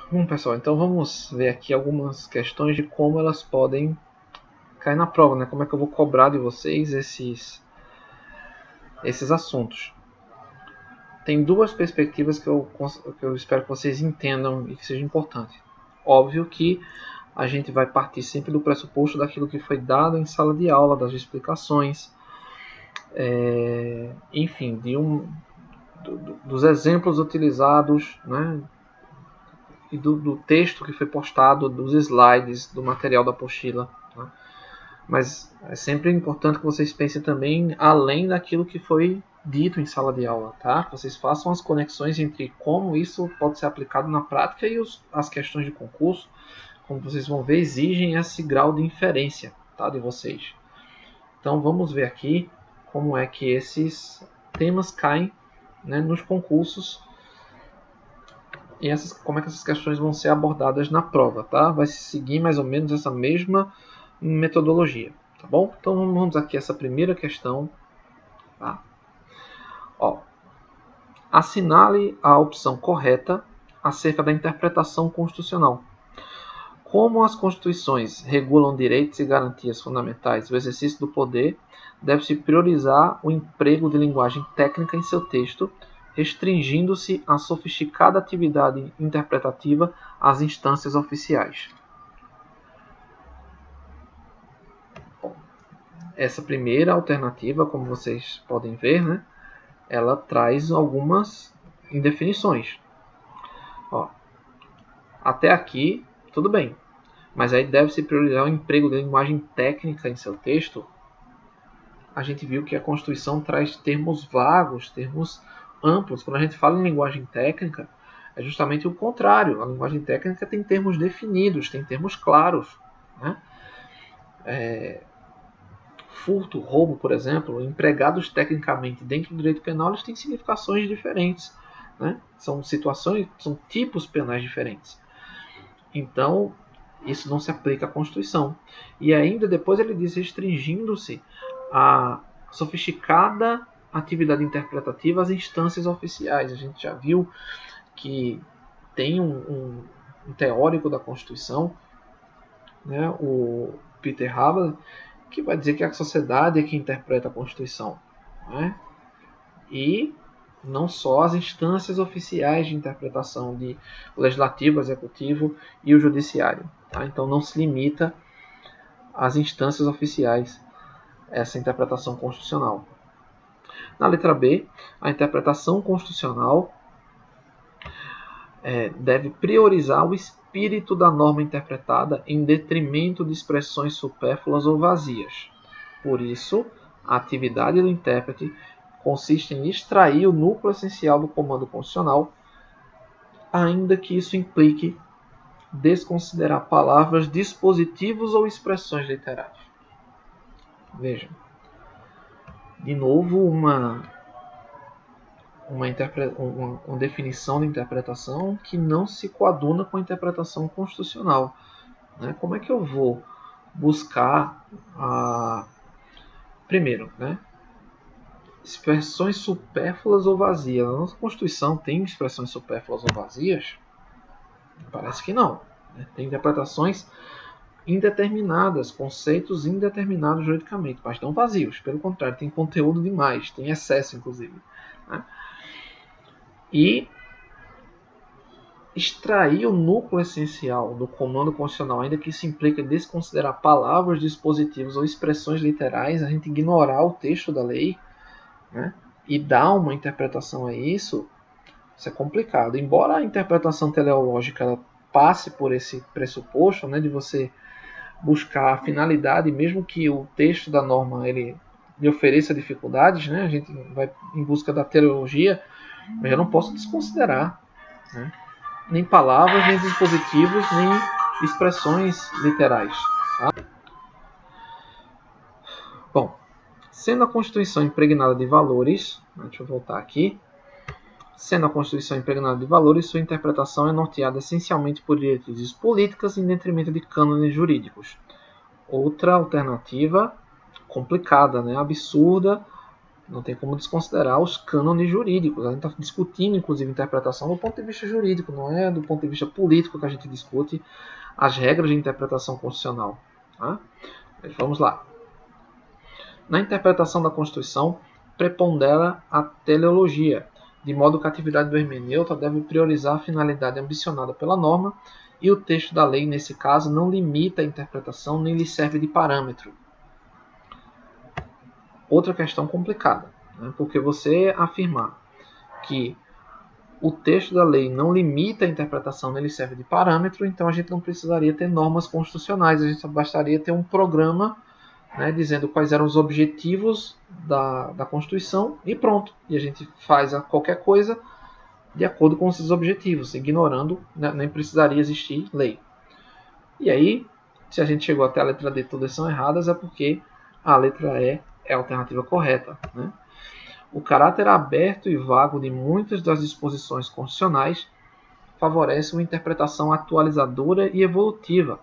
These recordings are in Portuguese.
Bom, pessoal, então vamos ver aqui algumas questões de como elas podem cair na prova, né? Como é que eu vou cobrar de vocês esses assuntos. Tem duas perspectivas que eu espero que vocês entendam e que seja importante. Óbvio que a gente vai partir sempre do pressuposto daquilo que foi dado em sala de aula, das explicações, enfim, dos exemplos utilizados, né? E do texto que foi postado, dos slides, do material da apostila. Tá? Mas é sempre importante que vocês pensem também além daquilo que foi dito em sala de aula, tá? Que vocês façam as conexões entre como isso pode ser aplicado na prática e as questões de concurso, como vocês vão ver, exigem esse grau de inferência, tá, de vocês. Então vamos ver aqui como é que esses temas caem, né, nos concursos e como é que essas questões vão ser abordadas na prova, tá? Vai seguir mais ou menos essa mesma metodologia, tá bom? Então vamos aqui a essa primeira questão, tá? Ó, assinale a opção correta acerca da interpretação constitucional. Como as constituições regulam direitos e garantias fundamentais do exercício do poder, deve-se priorizar o emprego de linguagem técnica em seu texto, restringindo-se a sofisticada atividade interpretativa às instâncias oficiais. Bom, essa primeira alternativa, como vocês podem ver, né, ela traz algumas indefinições. Ó, até aqui, tudo bem. Mas aí deve-se priorizar o emprego de linguagem técnica em seu texto. A gente viu que a Constituição traz termos vagos, termos amplos. Quando a gente fala em linguagem técnica, é justamente o contrário. A linguagem técnica tem termos definidos, tem termos claros. Né? Furto, roubo, por exemplo, empregados tecnicamente dentro do direito penal, eles têm significações diferentes. Né? São situações, são tipos penais diferentes. Então, isso não se aplica à Constituição. E ainda depois ele diz restringindo-se a sofisticada atividade interpretativa às instâncias oficiais. A gente já viu que tem um teórico da Constituição, né, o Peter Haber, que vai dizer que a sociedade é que interpreta a Constituição. Né? E não só as instâncias oficiais de interpretação de legislativo, executivo e o judiciário. Tá? Então não se limita às instâncias oficiais essa interpretação constitucional. Na letra B, a interpretação constitucional deve priorizar o espírito da norma interpretada em detrimento de expressões supérfluas ou vazias. Por isso, a atividade do intérprete consiste em extrair o núcleo essencial do comando constitucional, ainda que isso implique desconsiderar palavras, dispositivos ou expressões literais. Vejam, de novo uma definição de interpretação que não se coaduna com a interpretação constitucional. Né? Como é que eu vou buscar primeiro, né? Expressões supérfluas ou vazias? A nossa Constituição tem expressões supérfluas ou vazias? Parece que não. Né? Tem interpretações indeterminadas, conceitos indeterminados juridicamente, mas não vazios. Pelo contrário, tem conteúdo demais, tem excesso, inclusive. Né? E extrair o núcleo essencial do comando constitucional, ainda que isso implique desconsiderar palavras, dispositivos ou expressões literais, a gente ignorar o texto da lei, né, e dar uma interpretação a isso é complicado. Embora a interpretação teleológica ela passe por esse pressuposto, né, de você buscar a finalidade, mesmo que o texto da norma ele lhe ofereça dificuldades, né, a gente vai em busca da teleologia, mas eu não posso desconsiderar, né, nem palavras, nem dispositivos, nem expressões literais. Tá? Bom, sendo a Constituição impregnada de valores, deixa eu voltar aqui, sendo a Constituição impregnada de valores, sua interpretação é norteada essencialmente por diretrizes políticas em detrimento de cânones jurídicos. Outra alternativa complicada, né, absurda, Não tem como desconsiderar os cânones jurídicos. A gente está discutindo, inclusive, interpretação do ponto de vista jurídico, não é do ponto de vista político que a gente discute as regras de interpretação constitucional. Tá? Mas vamos lá. Na interpretação da Constituição, prepondera a teleologia, de modo que a atividade do hermeneuta deve priorizar a finalidade ambicionada pela norma, e o texto da lei, nesse caso, não limita a interpretação nem lhe serve de parâmetro. Outra questão complicada, né? Porque você afirmar que o texto da lei não limita a interpretação nem lhe serve de parâmetro, então a gente não precisaria ter normas constitucionais, a gente só bastaria ter um programa, né, dizendo quais eram os objetivos da Constituição e pronto. E a gente faz qualquer coisa de acordo com esses objetivos, ignorando, né, nem precisaria existir lei. E aí, se a gente chegou até a letra D todas são erradas, é porque a letra E é a alternativa correta. Né? O caráter aberto e vago de muitas das disposições constitucionais favorece uma interpretação atualizadora e evolutiva,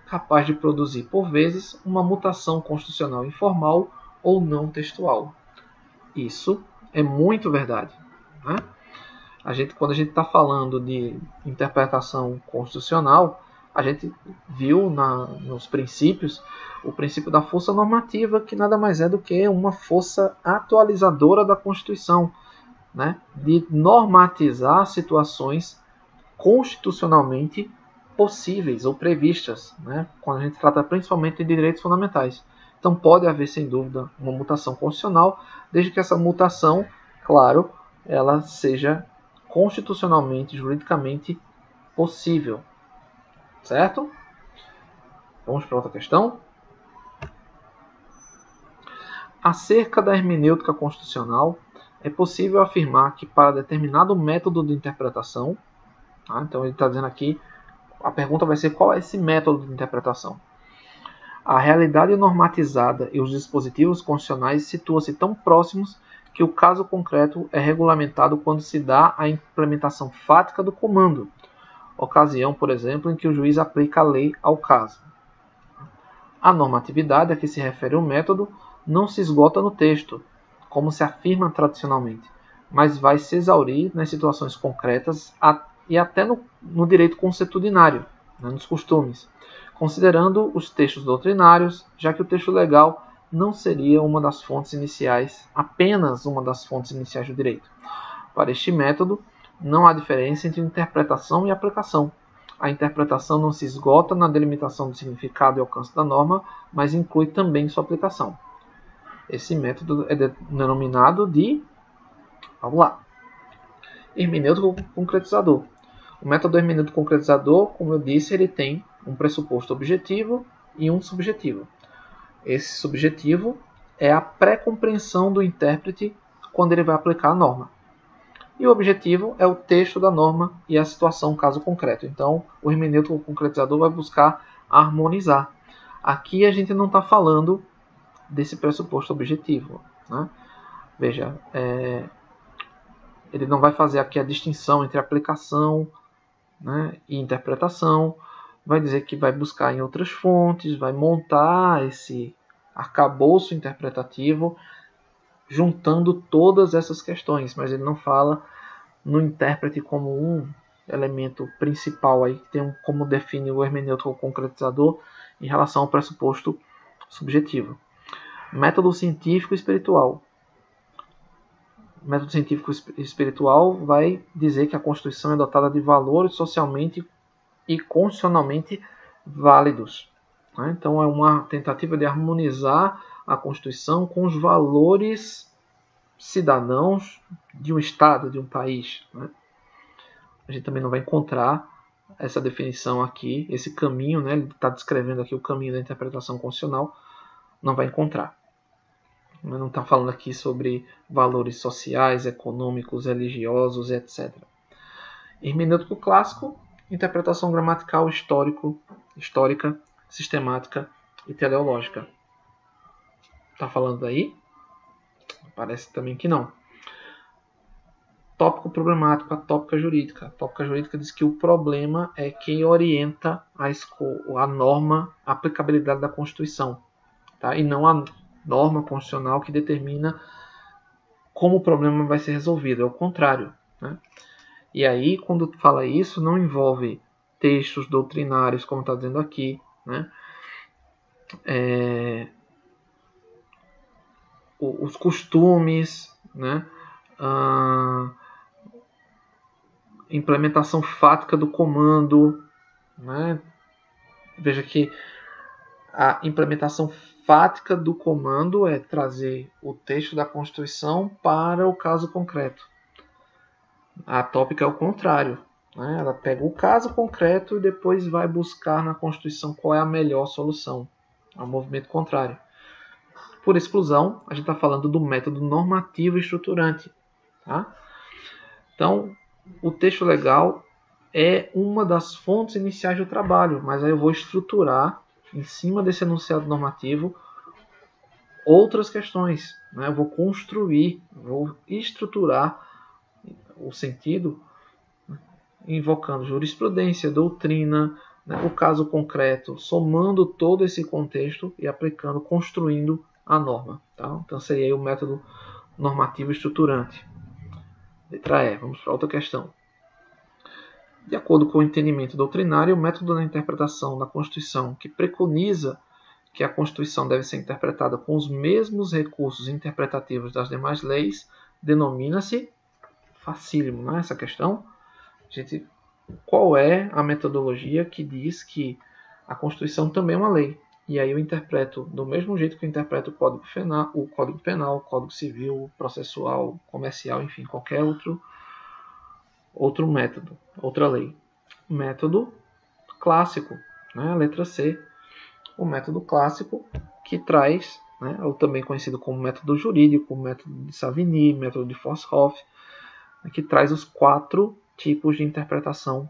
capaz de produzir, por vezes, uma mutação constitucional informal ou não textual. Isso é muito verdade. Né? Quando a gente está falando de interpretação constitucional, a gente viu nos princípios o princípio da força normativa, que nada mais é do que uma força atualizadora da Constituição, né? De normatizar situações constitucionalmente possíveis ou previstas, né? Quando a gente trata principalmente de direitos fundamentais. Então pode haver, sem dúvida, uma mutação constitucional, desde que essa mutação, claro, ela seja constitucionalmente, juridicamente possível. Certo? Vamos para outra questão. Acerca da hermenêutica constitucional, é possível afirmar que para determinado método de interpretação, tá? Então ele está dizendo aqui, a pergunta vai ser qual é esse método de interpretação. A realidade normatizada e os dispositivos constitucionais situam-se tão próximos que o caso concreto é regulamentado quando se dá a implementação fática do comando, ocasião, por exemplo, em que o juiz aplica a lei ao caso. A normatividade a que se refere o método não se esgota no texto, como se afirma tradicionalmente, mas vai se exaurir nas situações concretas e até no direito consuetudinário, né, nos costumes, considerando os textos doutrinários, já que o texto legal não seria uma das fontes iniciais, apenas uma das fontes iniciais do direito. Para este método, não há diferença entre interpretação e aplicação. A interpretação não se esgota na delimitação do significado e alcance da norma, mas inclui também sua aplicação. Esse método é denominado de, vamos lá, hermenêutico concretizador. O método hermenêutico concretizador, como eu disse, ele tem um pressuposto objetivo e um subjetivo. Esse subjetivo é a pré-compreensão do intérprete quando ele vai aplicar a norma. E o objetivo é o texto da norma e a situação, caso concreto. Então, o hermenêutico concretizador vai buscar harmonizar. Aqui a gente não está falando desse pressuposto objetivo. Né? Veja, ele não vai fazer aqui a distinção entre aplicação, né, e interpretação. Vai dizer que vai buscar em outras fontes, vai montar esse arcabouço interpretativo juntando todas essas questões, mas ele não fala no intérprete como um elemento principal aí, que tem como define o hermenêutico concretizador em relação ao pressuposto subjetivo. Método científico espiritual. O método científico espiritual vai dizer que a Constituição é dotada de valores socialmente e constitucionalmente válidos. Né? Então é uma tentativa de harmonizar a Constituição com os valores cidadãos de um Estado, de um país. Né? A gente também não vai encontrar essa definição aqui, esse caminho, né? Ele está descrevendo aqui o caminho da interpretação constitucional, não vai encontrar. Mas não está falando aqui sobre valores sociais, econômicos, religiosos, etc. Hermenêutico clássico, interpretação gramatical, histórica, sistemática e teleológica. Está falando aí? Parece também que não. Tópico problemático, a tópica jurídica. A tópica jurídica diz que o problema é quem orienta a norma, a aplicabilidade da Constituição. Tá? E não a norma constitucional que determina como o problema vai ser resolvido, é o contrário, né? E aí, quando fala isso, não envolve textos doutrinários, como está dizendo aqui, né? Os costumes, né? Implementação fática do comando, né? Veja que a implementação fática do comando é trazer o texto da Constituição para o caso concreto. A tópica é o contrário, né? Ela pega o caso concreto e depois vai buscar na Constituição qual é a melhor solução. É um movimento contrário. Por exclusão, a gente está falando do método normativo estruturante. Tá? Então, o texto legal é uma das fontes iniciais do trabalho, mas aí eu vou estruturar, em cima desse enunciado normativo, outras questões. Né? Eu vou construir, vou estruturar o sentido, invocando jurisprudência, doutrina, né? O caso concreto, somando todo esse contexto e aplicando, construindo a norma. Tá? Então seria aí o método normativo estruturante. Letra E, vamos para outra questão. De acordo com o entendimento doutrinário, o método da interpretação da Constituição que preconiza que a Constituição deve ser interpretada com os mesmos recursos interpretativos das demais leis denomina-se facílimo, não é essa questão? Gente, qual é a metodologia que diz que a Constituição também é uma lei? E aí eu interpreto do mesmo jeito que eu interpreto o Código Penal, o Código Civil, processual, comercial, enfim, qualquer outro método, outra lei. Método clássico, né? Letra C. O método clássico que traz, né, ou também conhecido como método jurídico, método de Savigny, método de Forsthoff, que traz os 4 tipos de interpretação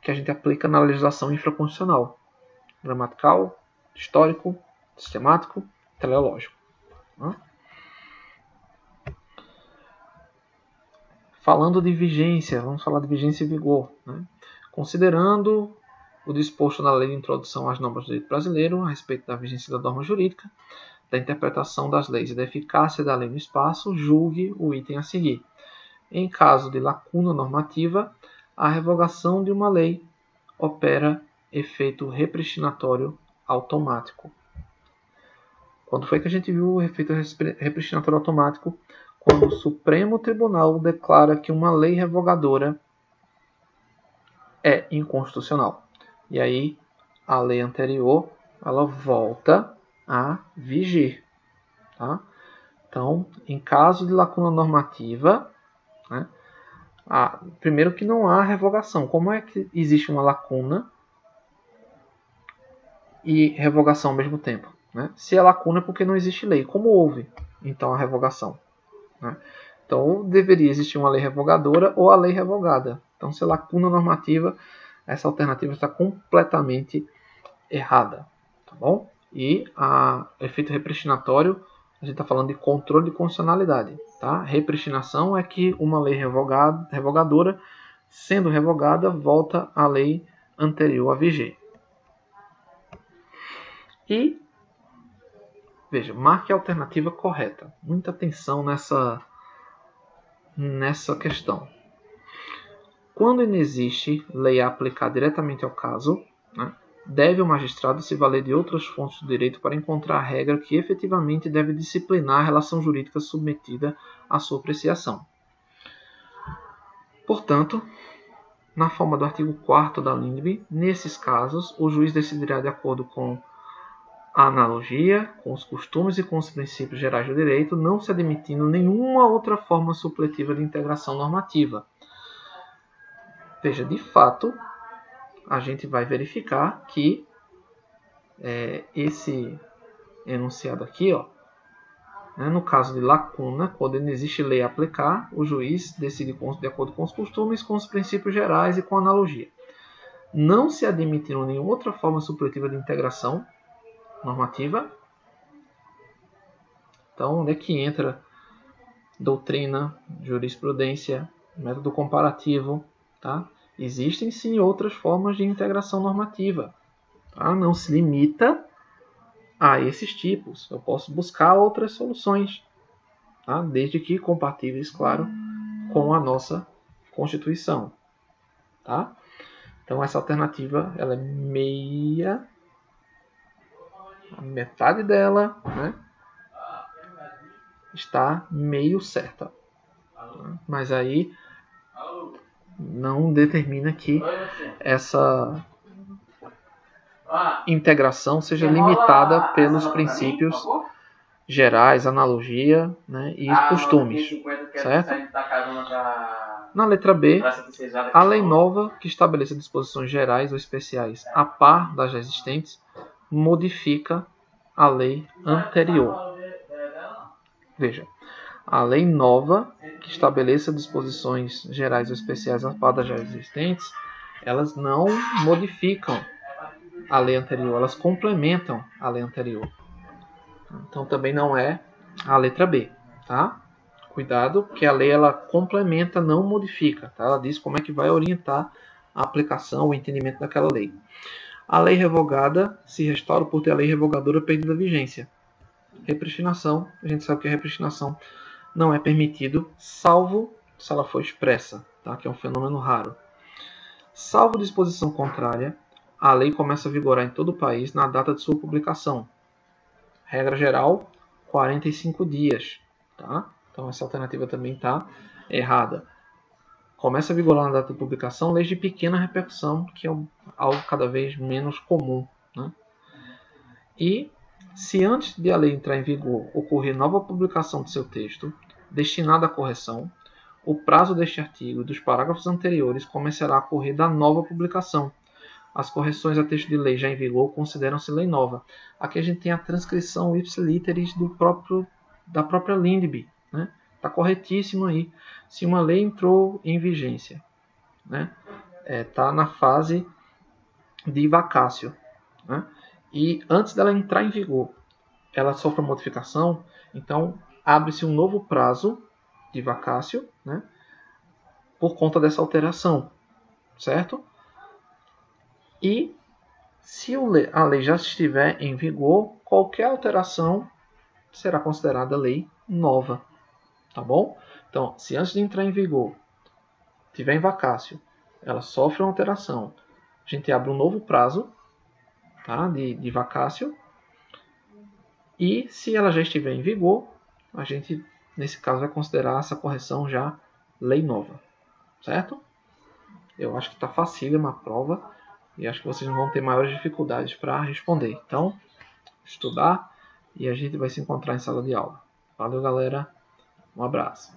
que a gente aplica na legislação infraconstitucional: gramatical, histórico, sistemático, teleológico. Né? Falando de vigência, vamos falar de vigência e vigor. Né? Considerando o disposto na Lei de Introdução às Normas do Direito Brasileiro a respeito da vigência da norma jurídica, da interpretação das leis e da eficácia da lei no espaço, julgue o item a seguir. Em caso de lacuna normativa, a revogação de uma lei opera efeito repristinatório automático. Quando foi que a gente viu o efeito repristinatório automático? Quando o Supremo Tribunal declara que uma lei revogadora é inconstitucional. E aí, a lei anterior, ela volta a vigir. Tá? Então, em caso de lacuna normativa, né, primeiro que não há revogação. Como é que existe uma lacuna e revogação ao mesmo tempo? Né? Se é lacuna é porque não existe lei. Como houve, então, a revogação? Né? Então, deveria existir uma lei revogadora ou a lei revogada. Então, se é lacuna normativa, essa alternativa está completamente errada. Tá bom? E efeito repristinatório, a gente está falando de controle de constitucionalidade. Tá? Repristinação é que uma lei revogadora, sendo revogada, volta à lei anterior a vigir. E, veja, marque a alternativa correta. Muita atenção nessa questão. Quando inexiste lei a aplicar diretamente ao caso, né, deve o magistrado se valer de outras fontes do direito para encontrar a regra que efetivamente deve disciplinar a relação jurídica submetida à sua apreciação. Portanto, na forma do artigo 4º da LINDB, nesses casos, o juiz decidirá de acordo com a analogia, com os costumes e com os princípios gerais do direito, não se admitindo nenhuma outra forma supletiva de integração normativa. Veja, de fato, a gente vai verificar que esse enunciado aqui, ó, né, no caso de lacuna, quando não existe lei a aplicar, o juiz decide de acordo com os costumes, com os princípios gerais e com a analogia. Não se admitindo nenhuma outra forma supletiva de integração normativa. Então, onde é que entra doutrina, jurisprudência, método comparativo? Tá? Existem sim outras formas de integração normativa. Tá? Não se limita a esses tipos. Eu posso buscar outras soluções. tá? Desde que compatíveis, claro, com a nossa Constituição. Tá? Então essa alternativa ela é meia, a metade dela, né, está meio certa. Mas aí não determina que essa integração seja limitada pelos princípios gerais, analogia, né, e costumes, certo? Na letra B, a lei nova que estabeleça disposições gerais ou especiais a par das já existentes modifica a lei anterior. Veja, a lei nova que estabeleça disposições gerais ou especiais a par das já existentes, elas não modificam a lei anterior, elas complementam a lei anterior. Então também não é a letra B, tá? Cuidado, porque a lei ela complementa, não modifica, tá? Ela diz como é que vai orientar a aplicação, o entendimento daquela lei. A lei revogada se restaura por ter a lei revogadora perdida a vigência. Repristinação, a gente sabe que a repristinação não é permitido, salvo se ela for expressa, tá? Que é um fenômeno raro. Salvo disposição contrária, a lei começa a vigorar em todo o país na data de sua publicação. Regra geral, 45 dias. Tá? Então essa alternativa também está errada. Começa a vigorar na data de publicação leis de pequena repercussão, que é algo cada vez menos comum. Né? E se antes de a lei entrar em vigor ocorrer nova publicação de seu texto, destinada à correção, o prazo deste artigo e dos parágrafos anteriores começará a correr da nova publicação. As correções a texto de lei já em vigor consideram-se lei nova. Aqui a gente tem a transcrição ipsiliteris da própria Lindbe. Né? Está corretíssimo aí. Se uma lei entrou em vigência, né? Tá na fase de vacácio, né? E antes dela entrar em vigor, ela sofre uma modificação, então abre-se um novo prazo de vacácio, né? Por conta dessa alteração, certo? E se a lei já estiver em vigor, qualquer alteração será considerada lei nova. Tá bom? Então, se antes de entrar em vigor, tiver em vacácio, ela sofre uma alteração, a gente abre um novo prazo, tá, de vacácio. E se ela já estiver em vigor, a gente, nesse caso, vai considerar essa correção já lei nova. Certo? Eu acho que está facílima a prova e acho que vocês não vão ter maiores dificuldades para responder. Então, estudar e a gente vai se encontrar em sala de aula. Valeu, galera. Um abraço.